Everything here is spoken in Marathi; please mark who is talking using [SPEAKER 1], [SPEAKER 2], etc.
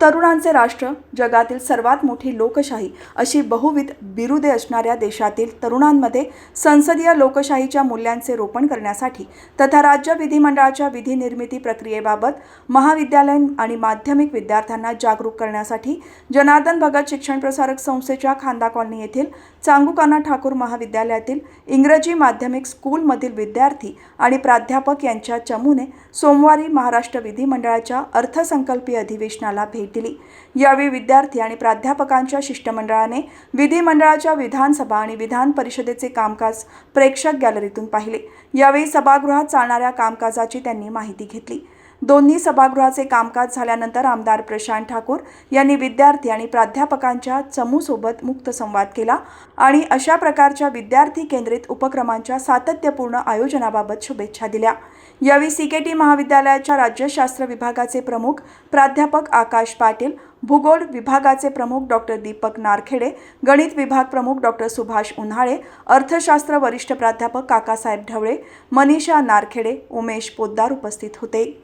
[SPEAKER 1] तरुणांचे राष्ट्र, जगातील सर्वात मोठी लोकशाही अशी बहुविध बिरुदे असणाऱ्या देशातील तरुणांमध्ये संसदीय लोकशाहीच्या मूल्यांचे रोपण करण्यासाठी तथा राज्य विधिमंडळाच्या विधी निर्मिती प्रक्रियेबाबत महाविद्यालयीन आणि माध्यमिक विद्यार्थ्यांना जागरूक करण्यासाठी जनार्दन भगत शिक्षण प्रसारक संस्थेच्या खांदा कॉलनी येथील चांगुकाना ठाकूर महाविद्यालयातील इंग्रजी माध्यमिक स्कूलमधील विद्यार्थी आणि प्राध्यापक यांच्या चमूने सोमवारी महाराष्ट्र विधिमंडळाच्या अर्थसंकल्पीय अधिवेशनाला भेट दिली। यावेळी विद्यार्थी आणि प्राध्यापकांच्या शिष्टमंडळाने विधिमंडळाच्या विधानसभा आणि विधान परिषदेचे कामकाज प्रेक्षक गॅलरीतून पाहिले। यावेळी सभागृहात चालणाऱ्या कामकाजाची त्यांनी माहिती घेतली। दोन्ही सभागृहाचे कामकाज झाल्यानंतर आमदार प्रशांत ठाकूर यांनी विद्यार्थी आणि प्राध्यापकांच्या चमूसोबत मुक्त संवाद केला आणि अशा प्रकारच्या विद्यार्थी केंद्रित उपक्रमांच्या सातत्यपूर्ण आयोजनाबाबत शुभेच्छा दिल्या। यावेळी सीकेटी महाविद्यालयाच्या राज्यशास्त्र विभागाचे प्रमुख प्राध्यापक आकाश पाटील, भूगोल विभागाचे प्रमुख डॉक्टर दीपक नारखेडे, गणित विभाग प्रमुख डॉक्टर सुभाष उन्हाळे, अर्थशास्त्र वरिष्ठ प्राध्यापक काकासाहेब ढवळे, मनीषा नारखेडे, उमेश पोद्दार उपस्थित होते।